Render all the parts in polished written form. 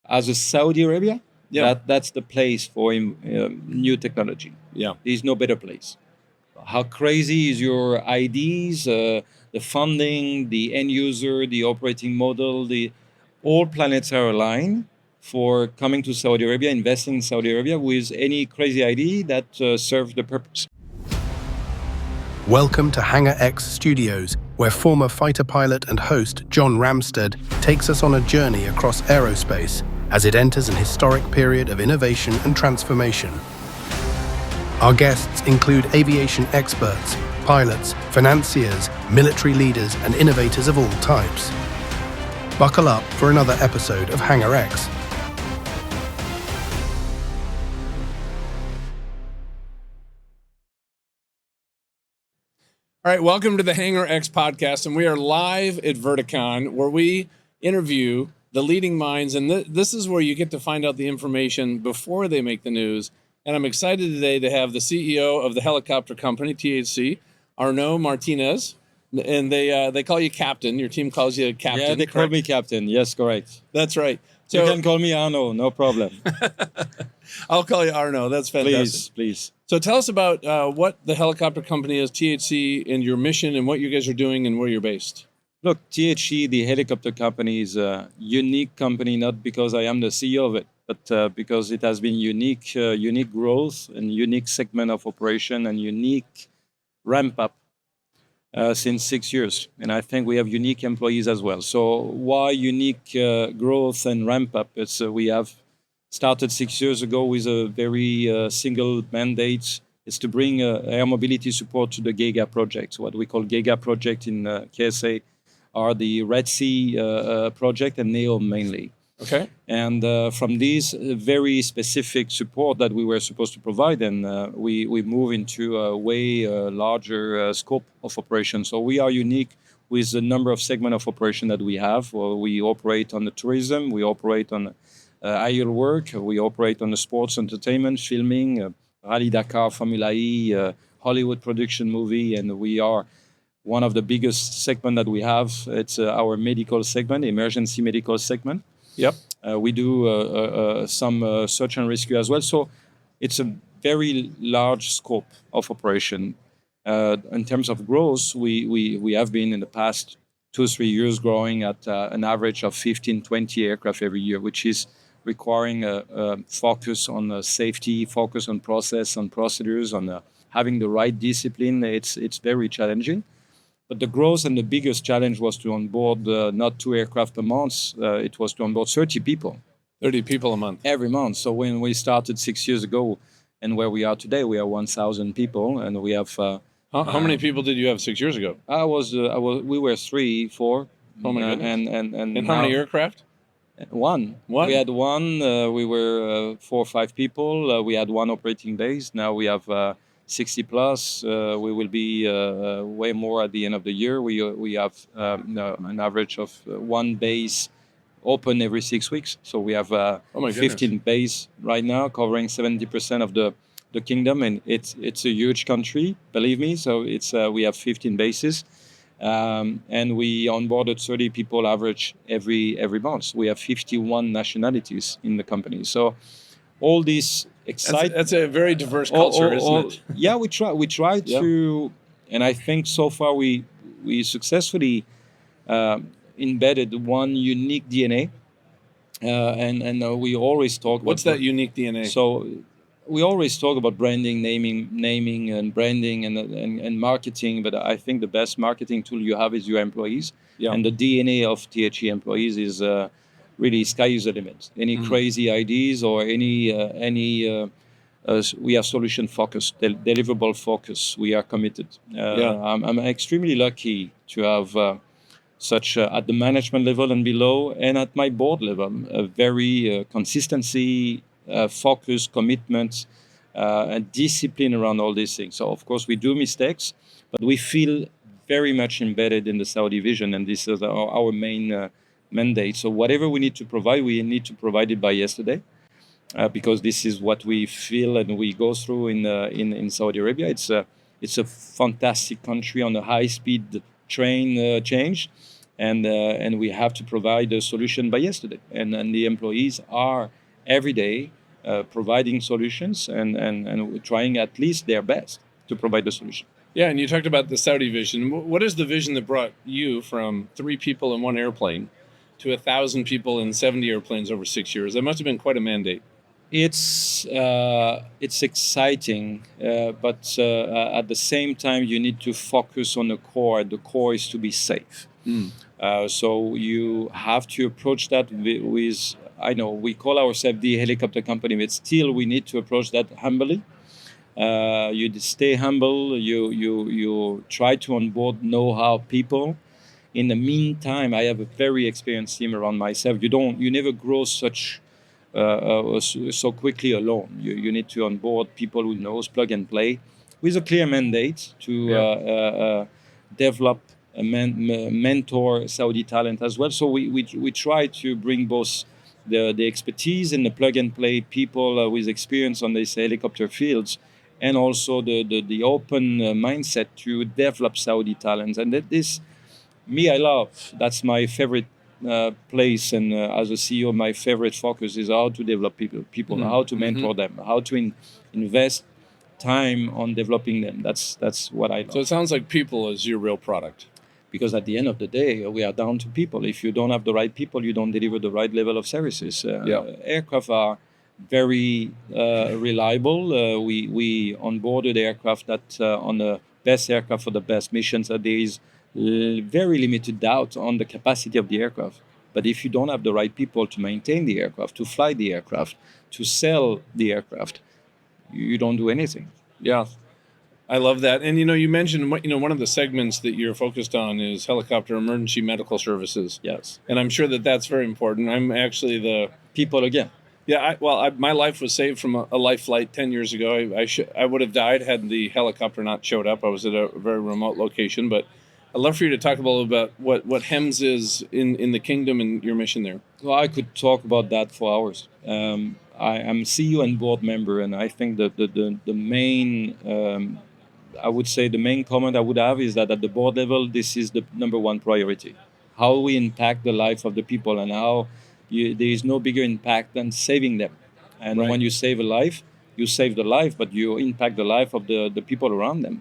as a Saudi Arabia, that's the place for new technology. Yeah. There's no better place. How crazy is your IDs, the funding, the end user, the operating model, all planets are aligned for coming to Saudi Arabia, investing in Saudi Arabia with any crazy idea that serves the purpose. Welcome to Hangar X Studios, where former fighter pilot and host John Ramstead takes us on a journey across aerospace as it enters an historic period of innovation and transformation. Our guests include aviation experts, pilots, financiers, military leaders, and innovators of all types. Buckle up for another episode of Hangar X. All right, welcome to the Hangar X podcast, and we are live at Verticon, where we interview the leading minds, and this is where you get to find out the information before they make the news. And I'm excited today to have the CEO of the helicopter company, THC, Arnaud Martinez, and they call you Captain. Your team calls you Captain. Yeah, they call me Captain. Yes, correct. That's right. So you can call me Arnaud, no problem. I'll call you Arnaud. That's fantastic. Please. So tell us about what the helicopter company is, THC, and your mission and what you guys are doing and where you're based. Look, THC, the helicopter company, is a unique company, not because I am the CEO of it, but because it has been unique growth and unique segment of operation and unique ramp up since 6 years. And I think we have unique employees as well. So why unique growth and ramp up? It's we have started 6 years ago with a very single mandate. It's to bring air mobility support to the GEGA project. What we call GEGA project in KSA are the Red Sea project and NEOM mainly. Okay. And from this very specific support that we were supposed to provide, and we move into a way larger scope of operation. So we are unique with the number of segment of operation that we have. We operate on the tourism, we operate on aerial work, we operate on the sports entertainment, filming, Rally Dakar, Formula E, Hollywood production movie, and we are one of the biggest segment that we have. It's our medical segment, emergency medical segment. Yep. We do some search and rescue as well. So it's a very large scope of operation. In terms of growth, we have been in the past 2-3 years growing at an average of 15-20 aircraft every year, which is requiring a focus on safety, focus on process, on procedures, on having the right discipline. It's very challenging. But the growth and the biggest challenge was to onboard not 2 aircraft a month. It was to onboard 30 people. 30 people a month. Every month. So when we started 6 years ago and where we are today, we are 1,000 people, and we have... How many people did you have 6 years ago? We were 3, 4. Oh my goodness. And how many aircraft? One. We had one. We were 4 or 5 people. We had one operating base. Now we have 60 plus. We will be way more at the end of the year. We have an average of one base open every 6 weeks. So we have 15 bases right now, covering 70% of the kingdom, and it's a huge country, believe me. So we have 15 bases. And we onboarded 30 people average every month. We have 51 nationalities in the company. So all these exciting... That's a very diverse culture, isn't it? Yeah, we try to... And I think so far we successfully embedded one unique DNA. And we always talk about... What's that unique DNA? So... We always talk about branding, naming and branding and marketing, but I think the best marketing tool you have is your employees. Yeah. And the DNA of THE employees is really sky is the limit. Any crazy ideas or any we are solution focused, deliverable focus. We are committed. I'm extremely lucky to have such at the management level and below, and at my board level, a very consistency. Focus, commitment, and discipline around all these things. So, of course, we do mistakes, but we feel very much embedded in the Saudi vision, and this is our main mandate. So, whatever we need to provide it by yesterday, because this is what we feel and we go through in Saudi Arabia. It's a fantastic country on a high-speed train change. and we have to provide a solution by yesterday. And the employees are every day providing solutions and trying at least their best to provide the solution. Yeah, and you talked about the Saudi vision. What is the vision that brought you from 3 people in one airplane to 1,000 people in 70 airplanes over 6 years? That must have been quite a mandate. It's exciting, but at the same time, you need to focus on the core. The core is to be safe. So you have to approach that with, I know we call ourselves the helicopter company, but still we need to approach that humbly. You stay humble. You try to onboard know-how people. In the meantime, I have a very experienced team around myself. You never grow so quickly alone. You need to onboard people who knows plug and play, with a clear mandate to develop a mentor Saudi talent as well. So we try to bring both the expertise and the plug and play people with experience on these helicopter fields, and also the open mindset to develop Saudi talents. And this, me, I love. That's my favorite place. And as a CEO, my favorite focus is how to develop people, how to mentor them, how to invest time on developing them. That's what I love. So it sounds like people is your real product. Because at the end of the day, we are down to people. If you don't have the right people, you don't deliver the right level of services. Aircraft are very reliable. We onboarded aircraft that on the best aircraft for the best missions. There is very limited doubt on the capacity of the aircraft. But if you don't have the right people to maintain the aircraft, to fly the aircraft, to sell the aircraft, you don't do anything. Yeah. I love that. And, you mentioned, one of the segments that you're focused on is helicopter emergency medical services. Yes. And I'm sure that that's very important. I'm actually the... People again. Yeah, my life was saved from a life flight 10 years ago. I would have died had the helicopter not showed up. I was at a very remote location. But I'd love for you to talk a little about what HEMS is in the kingdom and your mission there. Well, I could talk about that for hours. I'm CEO and board member, and I think that the main... I would say the main comment I would have is that at the board level, this is the number one priority. How we impact the life of the people, and how there is no bigger impact than saving them. And when you save a life, you save the life, but you impact the life of the people around them.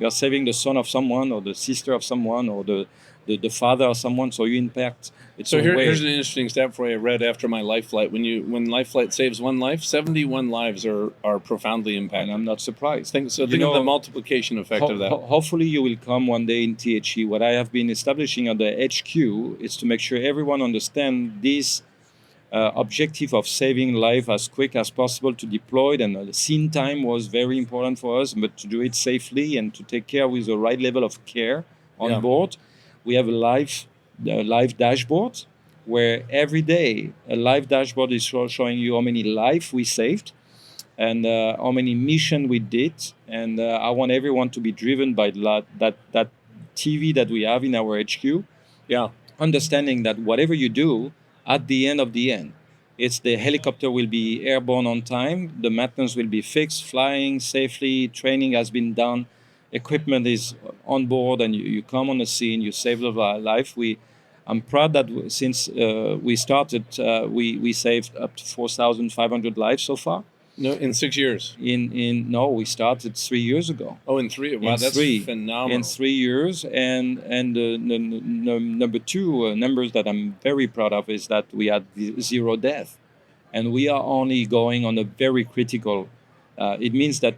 You're saving the son of someone, or the sister of someone, or the father of someone, so you impact. Here's an interesting stat for you. I read after my life flight. When life flight saves one life, 71 lives are profoundly impacted. And I'm not surprised. Think of the multiplication effect of that. Hopefully you will come one day in THE. What I have been establishing at the HQ is to make sure everyone understands this objective of saving life as quick as possible to deploy. And the scene time was very important for us, but to do it safely and to take care with the right level of care on board. We have a live dashboard where every day a live dashboard is showing you how many lives we saved and how many missions we did. And I want everyone to be driven by that TV that we have in our HQ. Yeah. Understanding that whatever you do, at the end, it's the helicopter will be airborne on time, the maintenance will be fixed, flying safely, training has been done, equipment is on board, and you come on the scene, you save a life. I'm proud that since we started, we saved up to 4,500 lives so far. No, in 6 years. We started 3 years ago. Oh, in 3. Wow, that's phenomenal. In 3 years, and the number two numbers that I'm very proud of is that we had 0 death, and we are only going on a very critical. It means that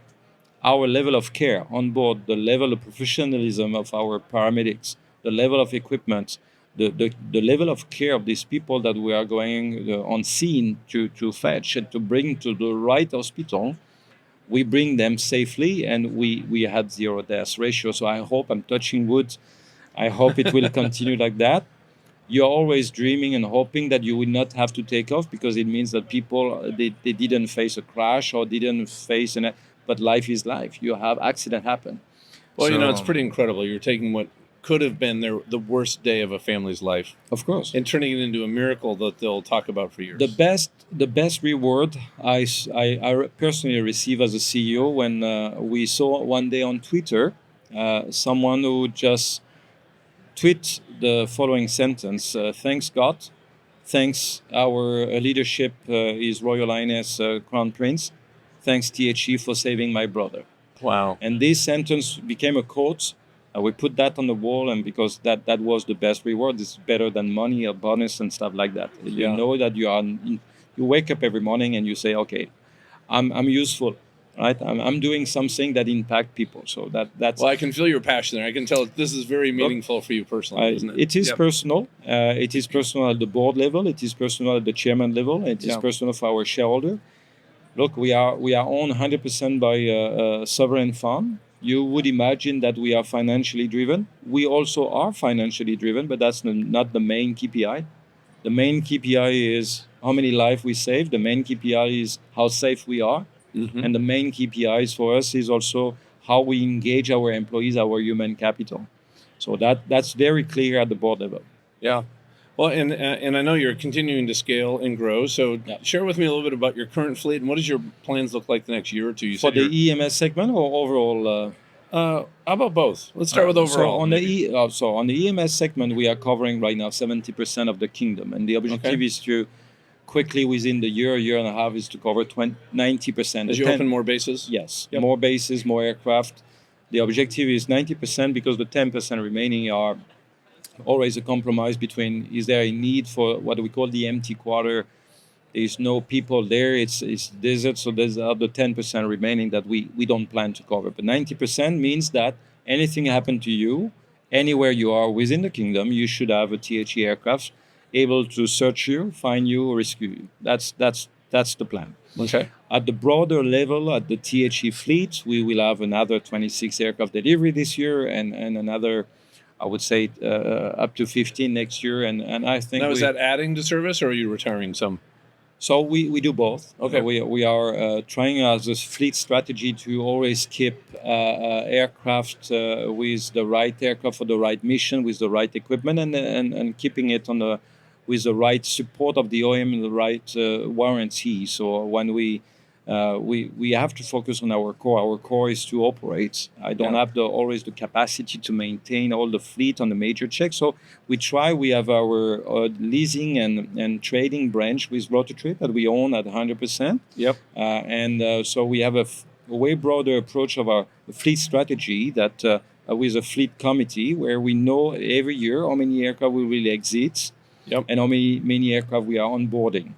our level of care on board, the level of professionalism of our paramedics, the level of equipment, the level of care of these people that we are going on scene to fetch and to bring to the right hospital, we bring them safely, and we had 0 deaths ratio. So I hope, I'm touching wood, I hope it will continue like that. You're always dreaming and hoping that you will not have to take off, because it means that people, they didn't face a crash or didn't face but life is life. You have accident happen. Well, it's pretty incredible. You're taking what could have been the worst day of a family's life, of course, and turning it into a miracle that they'll talk about for years. The best reward I personally receive as a CEO when we saw one day on Twitter someone who just tweet the following sentence: "Thanks God, thanks our leadership, His Royal Highness Crown Prince, thanks THE for saving my brother." Wow. And this sentence became a quote. We put that on the wall, and because that was the best reward. It's better than money or bonus and stuff like that. You know that you wake up every morning and you say, okay, I'm useful, right? I'm doing something that impact people. So that's. Well, I can feel your passion there. I can tell this is very meaningful for you personally, isn't it? It is personal. It is personal at the board level. It is personal at the chairman level. It is personal for our shareholder. Look, we are owned 100% by a sovereign fund. You would imagine that we are financially driven. We also are financially driven, but that's not the main KPI. The main KPI is how many lives we save. The main KPI is how safe we are. Mm-hmm. And the main KPIs for us is also how we engage our employees, our human capital. So that's very clear at the board level. Yeah. Well, and I know you're continuing to scale and grow. So share with me a little bit about your current fleet and what does your plans look like the next year or two? For the EMS segment or overall? How about both? Let's start with overall. So on the EMS segment, we are covering right now 70% of the kingdom, and the objective is to quickly within the year and a half is to cover 90%. As you open more bases? Yes, more bases, more aircraft. The objective is 90% because the 10% remaining are always a compromise between is there a need for what we call the empty quarter. There's no people there, it's desert, so there's the other 10% remaining that we don't plan to cover. But 90% means that anything happen to you, anywhere you are within the kingdom, you should have a THE aircraft able to search you, find you, rescue you. That's the plan. Okay. At the broader level, at the THE fleet, we will have another 26 aircraft delivery this year and another, I would say, up to 15 next year. And I think... Now, is that adding to service or are you retiring some? So we do both. Okay. We are trying as a fleet strategy to always keep aircraft with the right aircraft for the right mission, with the right equipment, and keeping it with the right support of the OEM and the right warranty. So when we have to focus on our core. Our core is to operate. I don't have always the capacity to maintain all the fleet on the major checks. So we have our leasing and trading branch with Rototrip that we own at 100%. Yep. So we have a way broader approach of our fleet strategy that with a fleet committee where we know every year how many aircraft we will exit and how many aircraft we are onboarding.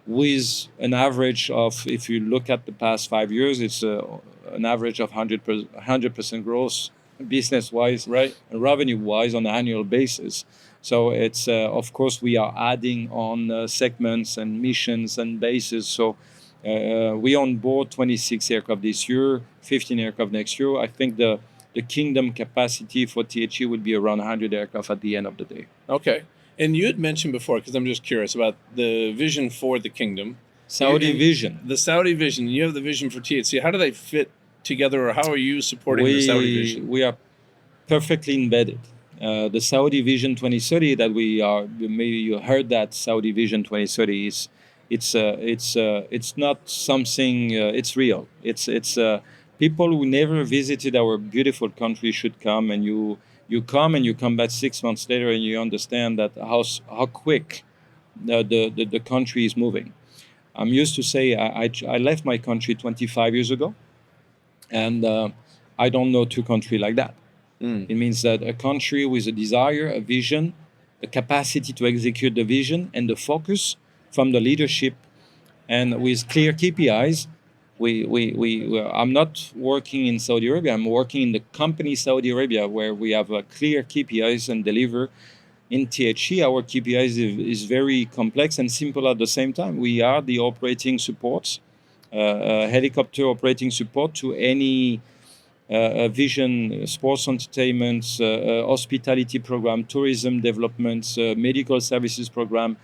With an average of, if you look at the past 5 years, it's an average of 100% growth business-wise, right, and revenue-wise on an annual basis. So it's, of course, we are adding on segments and missions and bases. So we onboard 26 aircraft this year, 15 aircraft next year. I think the kingdom capacity for THE will be around 100 aircraft at the end of the day. Okay. And you had mentioned before, because I'm just curious about the vision for the kingdom. Saudi vision. The Saudi vision. You have the vision for THE. How do they fit together, or how are you supporting the Saudi vision? We are perfectly embedded. The Saudi Vision 2030 that maybe you heard that Saudi Vision 2030 it's not something, it's real. It's people who never visited our beautiful country should come, and you come back 6 months later and you understand that how quick the country is moving. I'm used to say I left my country 25 years ago, and I don't know two countries like that. It means that a country with a desire, a vision, the capacity to execute the vision, and the focus from the leadership, and with clear KPIs. I'm not working in Saudi Arabia. I'm working in the company Saudi Arabia, where we have clear KPIs and deliver. In THE, our KPIs is very complex and simple at the same time. We are the operating support, helicopter operating support to any vision, sports entertainment, hospitality program, tourism development, medical services program.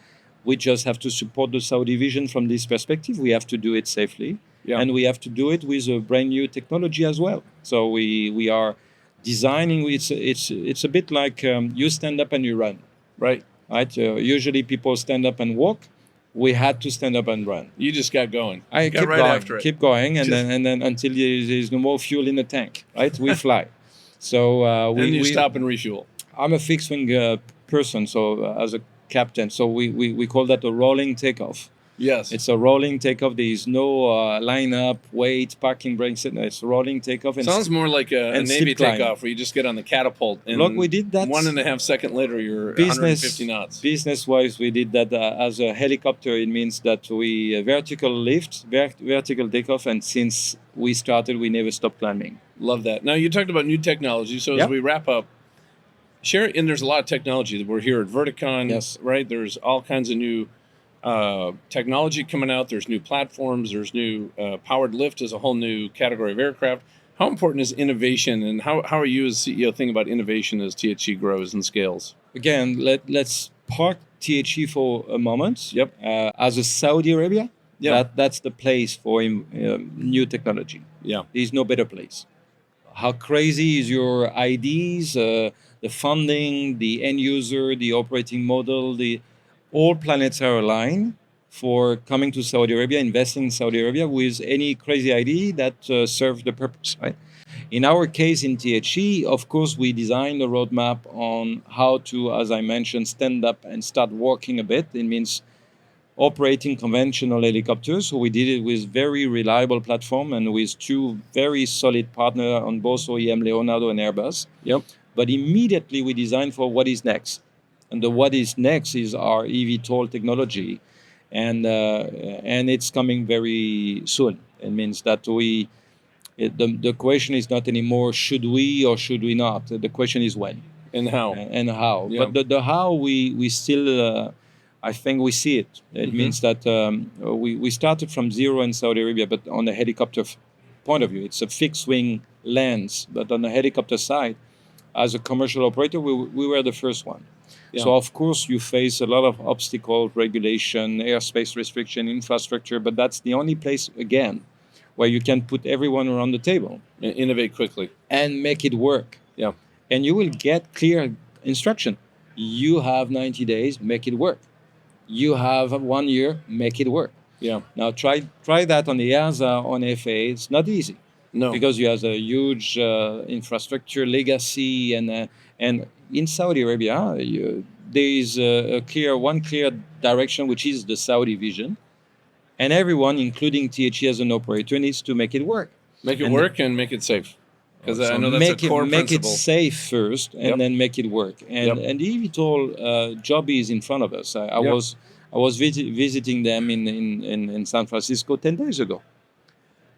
We just have to support the Saudi vision from this perspective. We have to do it safely. Yeah. And we have to do it with a brand new technology as well. So we are designing. It's a bit like you stand up and you run, right? Usually people stand up and walk. We had to stand up and run. You just got going. I keep right going, after it. Keep going, and then until there's no more fuel in the tank, right? We fly. So you stop and refuel. I'm a fixed wing person, so as a captain, so we call that a rolling takeoff. Yes. It's a rolling takeoff. There is no line-up, wait, parking brakes. It's a rolling takeoff. And sounds more like a Navy takeoff where you just get on the catapult and look, we did that 1.5 seconds later you're 150 knots. Business-wise, we did that as a helicopter. It means that we vertical lift, vertical takeoff, and since we started, we never stopped climbing. Love that. Now, you talked about new technology. So as we wrap up, share, and there's a lot of technology that we're here at Verticon, right? There's all kinds of new technology coming out. There's new platforms. There's new powered lift is a whole new category of aircraft. How important is innovation, and how are you as CEO thinking about innovation as THE grows and scales? Again, let's park THE for a moment. As a Saudi Arabia, that's the place for new technology. There's no better place. How crazy is your ideas, the funding, the end user, the operating model, all planets are aligned for coming to Saudi Arabia, investing in Saudi Arabia with any crazy idea that serves the purpose, right? In our case, in THE, of course, we designed a roadmap on how to, as I mentioned, stand up and start working a bit. It means operating conventional helicopters. So we did it with very reliable platform and with two very solid partners on both OEM, Leonardo and Airbus. But immediately we designed for what is next. And the what is next is our EVTOL technology, and it's coming very soon. It means that the question is not anymore should we or should we not. The question is when and how But the how we still I think we see it. It means that we started from zero in Saudi Arabia, but on the helicopter point of view, it's a fixed wing lands. But on the helicopter side, as a commercial operator, we were the first one. So, of course, you face a lot of obstacles, regulation, airspace restriction, infrastructure, but that's the only place, again, where you can put everyone around the table. And innovate quickly. And make it work. And you will get clear instruction. You have 90 days, make it work. You have 1 year, make it work. Now, try that on the EASA, on FAA. It's not easy. No. Because you have a huge infrastructure legacy, and in Saudi Arabia, there is one clear direction, which is the Saudi vision, and everyone, including THE as an operator, needs to make it work. Make it work and make it safe. Because I know that's a core make principle. It safe first, and then make it work. And the EVTOL job is in front of us. I was visiting them in San Francisco 10 days ago.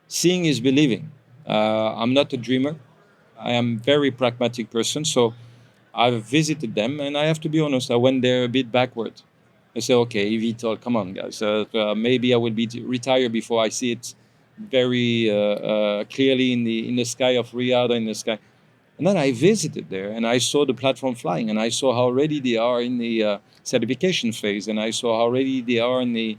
Seeing is believing. I'm not a dreamer. I am a very pragmatic person, so I've visited them, and I have to be honest, I went there a bit backward. I said, okay, EVTOL, come on, guys. Maybe I will be retired before I see it very clearly in the sky of Riyadh, in the sky. And then I visited there, and I saw the platform flying, and I saw how ready they are in the certification phase, and I saw how ready they are in the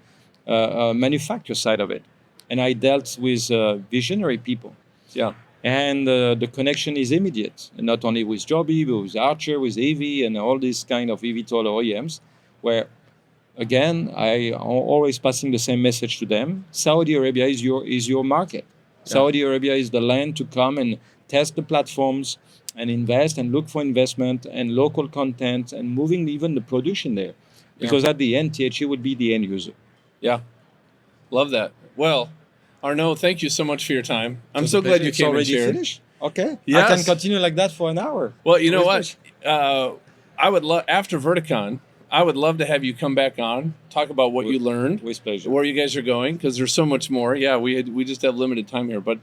manufacture side of it. And I dealt with visionary people. And the connection is immediate, and not only with Joby, but with Archer, with AV, and all these kind of EVTOL OEMs, where, again, I am always passing the same message to them. Saudi Arabia is your market. Saudi Arabia is the land to come and test the platforms and invest and look for investment and local content and moving even the production there. Because at the end, THE would be the end user. Love that. Well, Arnaud, thank you so much for your time. I'm so glad you came and shared. Finished? Okay. Yes. I can continue like that for an hour. Well, you know what? I would love, after Verticon, I would love to have you come back on, talk about what you learned, with pleasure, where you guys are going, because there's so much more. We just have limited time here, but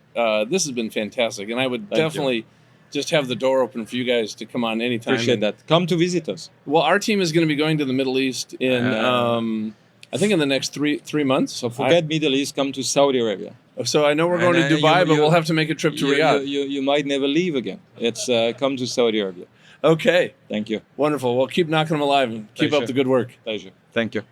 this has been fantastic, and I would definitely just have the door open for you guys to come on anytime. Appreciate that. Come to visit us. Well, our team is going to be going to the Middle East in I think in the next three months. So forget Middle East, come to Saudi Arabia. So I know we're going to Dubai, but we'll have to make a trip to Riyadh. You might never leave again. It's come to Saudi Arabia. Okay. Thank you. Wonderful. Well, keep knocking them alive and keep up the good work. Pleasure. Thank you.